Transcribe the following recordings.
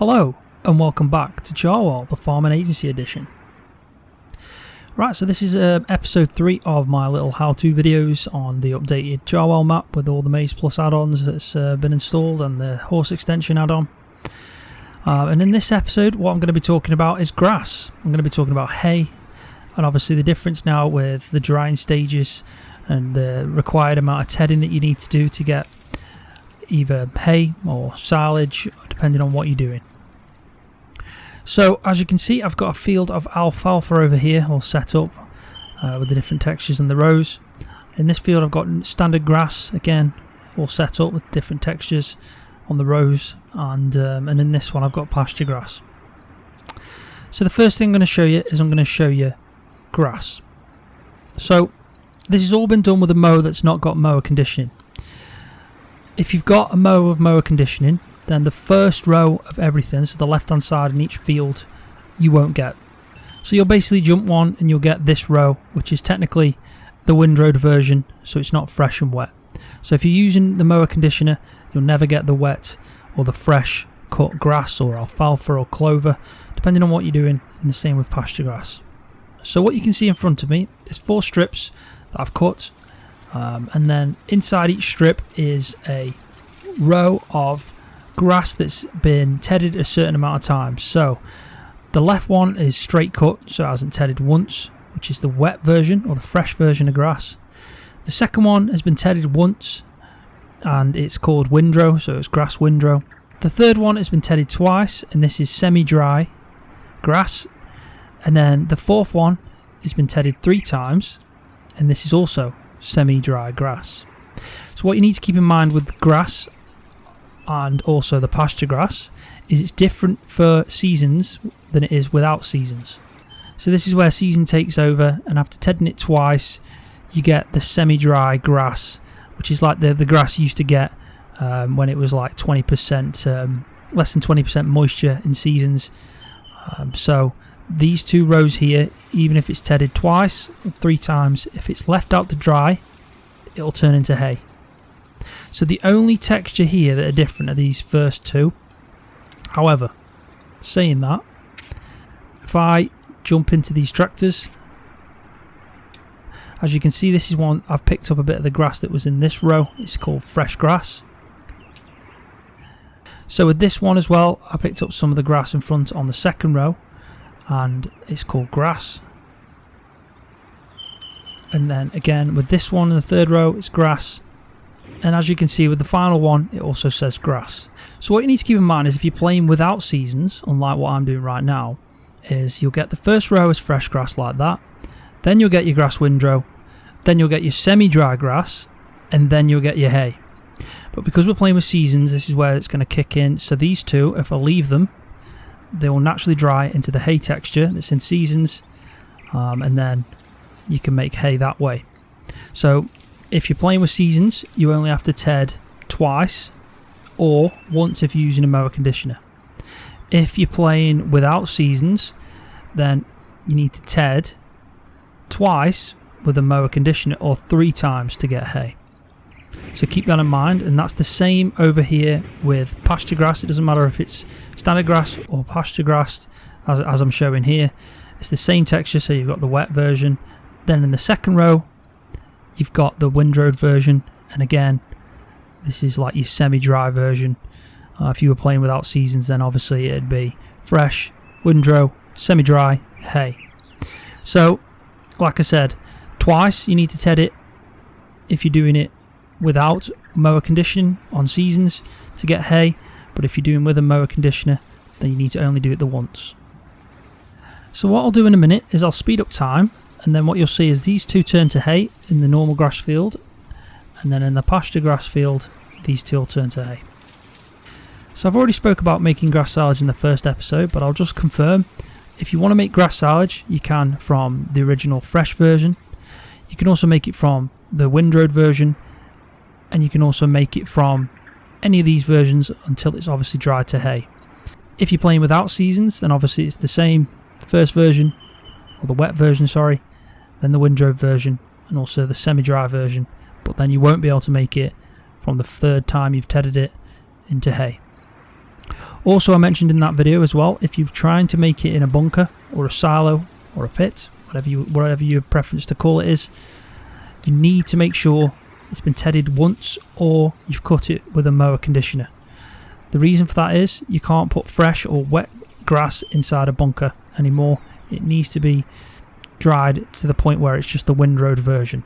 Hello and welcome back to Charwell, the Farming Agency edition. Right, so this is episode 3 of my little how-to videos on the updated Charwell map with all the Maize Plus add-ons that's been installed and the horse extension add-on. And in this episode what I'm going to be talking about is grass. I'm going to be talking about hay and obviously the difference now with the drying stages and the required amount of tedding that you need to do to get either hay or silage depending on what you're doing. So as you can see, I've got a field of alfalfa over here all set up with the different textures in the rows. In this field I've got standard grass again all set up with different textures on the rows, and in this one I've got pasture grass. So the first thing I'm going to show you is I'm going to show you grass. So this has all been done with a mower that's not got mower conditioning. If you've got a mower with mower conditioning, then the first row of everything, so the left hand side in each field, you won't get. So you'll basically jump one and you'll get this row, which is technically the windrowed version, so it's not fresh and wet. So if you're using the mower conditioner, you'll never get the wet or the fresh cut grass or alfalfa or clover, depending on what you're doing, and the same with pasture grass. So what you can see in front of me is 4 strips that I've cut, and then inside each strip is a row of grass that's been tedded a certain amount of times. So the left one is straight cut, so it hasn't tedded once, which is the wet version or the fresh version of grass. The second one has been tedded once and it's called windrow, so it's grass windrow. The third one has been tedded twice and this is semi-dry grass. And then the fourth one has been tedded 3 times and this is also semi-dry grass. So what you need to keep in mind with grass and also the pasture grass is it's different for seasons than it is without seasons. So this is where season takes over, and after tedding it twice you get the semi-dry grass, which is like the grass you used to get when it was like 20% less than 20% moisture in seasons. So these 2 rows here, even if it's tedded twice or 3 times, if it's left out to dry it'll turn into hay. So the only texture here that are different are these first 2. However, saying that, if I jump into these tractors, as you can see, this is one I've picked up a bit of the grass that was in this row. It's called fresh grass. So with this one as well, I picked up some of the grass in front on the second row, and it's called grass. And then again with this one in the third row, it's grass. And as you can see with the final one, it also says grass. So what you need to keep in mind is if you're playing without seasons, unlike what I'm doing right now, is you'll get the first row as fresh grass like that, then you'll get your grass windrow, then you'll get your semi-dry grass, and then you'll get your hay. But because we're playing with seasons, this is where it's going to kick in. So these 2, if I leave them, they will naturally dry into the hay texture that's in seasons, and then you can make hay that way. So if you're playing with seasons, you only have to ted twice or once if you're using a mower conditioner. If you're playing without seasons, then you need to ted twice with a mower conditioner or 3 times to get hay. So keep that in mind, and that's the same over here with pasture grass. It doesn't matter if it's standard grass or pasture grass, as I'm showing here. It's the same texture, so you've got the wet version. Then in the second row you've got the windrowed version, and again this is like your semi-dry version. If you were playing without seasons, then obviously it'd be fresh, windrow, semi-dry, hay. So like I said, twice you need to ted it if you're doing it without mower conditioning on seasons to get hay, but if you're doing with a mower conditioner then you need to only do it the once. So what I'll do in a minute is I'll speed up time, and then what you'll see is these 2 turn to hay in the normal grass field, and then in the pasture grass field these 2 will turn to hay. So I've already spoke about making grass silage in the first episode, but I'll just confirm, if you want to make grass silage you can from the original fresh version, you can also make it from the windrowed version, and you can also make it from any of these versions until it's obviously dried to hay. If you're playing without seasons, then obviously it's the same first version, or the wet version, sorry, then the windrow version, and also the semi-dry version, but then you won't be able to make it from the 3rd time you've tedded it into hay. Also, I mentioned in that video as well, if you're trying to make it in a bunker or a silo or a pit, whatever your preference to call it is, you need to make sure it's been tedded once or you've cut it with a mower conditioner. The reason for that is you can't put fresh or wet grass inside a bunker anymore. It needs to be dried to the point where it's just the windrowed version.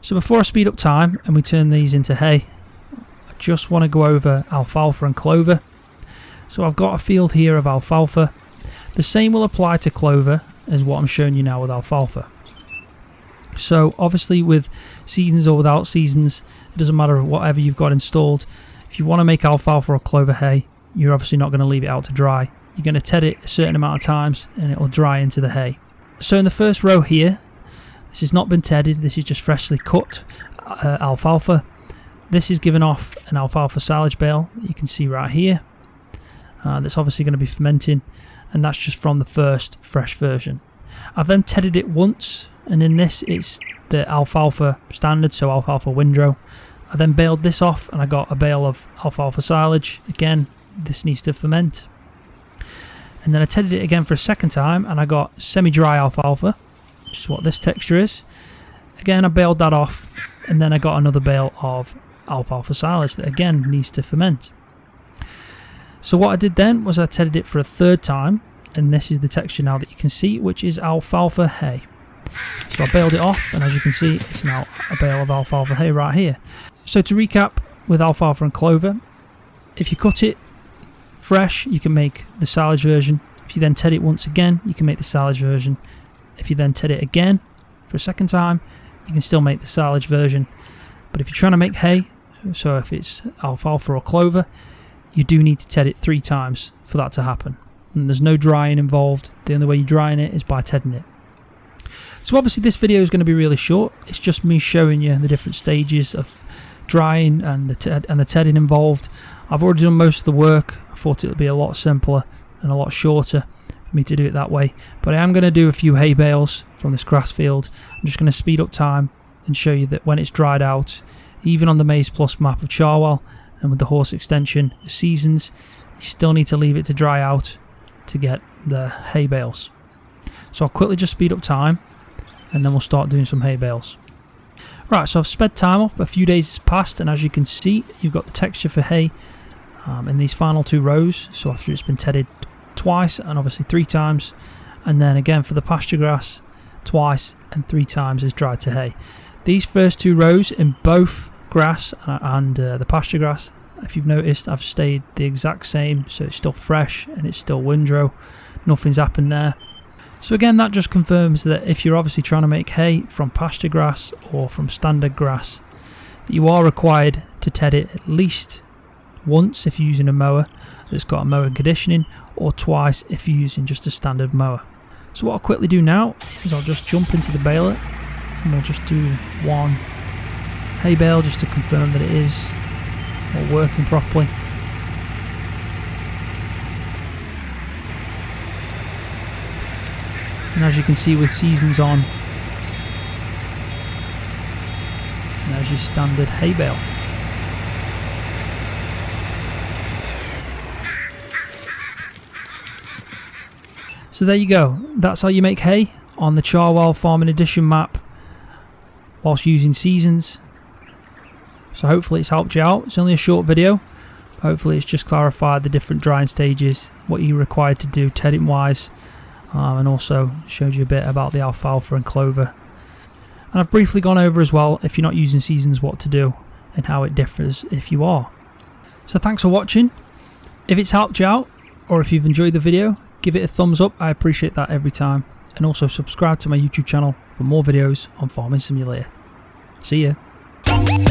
So before I speed up time and we turn these into hay, I just want to go over alfalfa and clover. So I've got a field here of alfalfa. The same will apply to clover as what I'm showing you now with alfalfa. So obviously with seasons or without seasons, it doesn't matter whatever you've got installed. If you want to make alfalfa or clover hay, you're obviously not going to leave it out to dry. You're going to ted it a certain amount of times and it will dry into the hay. So in the first row here, this has not been tedded, this is just freshly cut alfalfa. This is given off an alfalfa silage bale, you can see right here. That's obviously going to be fermenting, and that's just from the first fresh version. I've then tedded it once, and in this it's the alfalfa standard, so alfalfa windrow. I then baled this off and I got a bale of alfalfa silage. Again, this needs to ferment. And then I tedded it again for a second time and I got semi-dry alfalfa, which is what this texture is. Again, I baled that off and then I got another bale of alfalfa silage that again needs to ferment. So what I did then was I tedded it for a third time, and this is the texture now that you can see, which is alfalfa hay. So I baled it off, and as you can see, it's now a bale of alfalfa hay right here. So to recap with alfalfa and clover, if you cut it fresh, you can make the silage version. If you then ted it once again, you can make the silage version. If you then ted it again for a second time, you can still make the silage version. But if you're trying to make hay, so if it's alfalfa or clover, you do need to ted it 3 times for that to happen. And there's no drying involved. The only way you're drying it is by tedding it. So obviously this video is going to be really short. It's just me showing you the different stages of drying and the tedding involved. I've already done most of the work. I thought it would be a lot simpler and a lot shorter for me to do it that way. But I am going to do a few hay bales from this grass field. I'm just going to speed up time and show you that when it's dried out, even on the Maize Plus map of Charwell and with the horse extension seasons, you still need to leave it to dry out to get the hay bales. So I'll quickly just speed up time and then we'll start doing some hay bales. Right, so I've sped time up, a few days has passed, and as you can see, you've got the texture for hay in these final 2 rows. So after it's been tedded twice and obviously 3 times, and then again for the pasture grass twice and 3 times is dried to hay. These first 2 rows in both grass and the pasture grass, if you've noticed, I've stayed the exact same, so it's still fresh and it's still windrow, nothing's happened there. So again, that just confirms that if you're obviously trying to make hay from pasture grass or from standard grass, that you are required to ted it at least once if you're using a mower that's got a mower conditioning, or twice if you're using just a standard mower. So what I'll quickly do now is I'll just jump into the baler and we'll just do 1 hay bale just to confirm that it is all working properly. And as you can see with seasons on, there's your standard hay bale. So there you go, that's how you make hay on the Charwell Farming Edition map whilst using seasons. So hopefully it's helped you out. It's only a short video, but hopefully it's just clarified the different drying stages, what you're required to do tedding wise, and also showed you a bit about the alfalfa and clover. And I've briefly gone over as well, if you're not using seasons, what to do and how it differs if you are. So thanks for watching. If it's helped you out, or if you've enjoyed the video, give it a thumbs up, I appreciate that every time. And also subscribe to my YouTube channel for more videos on Farming Simulator. See ya.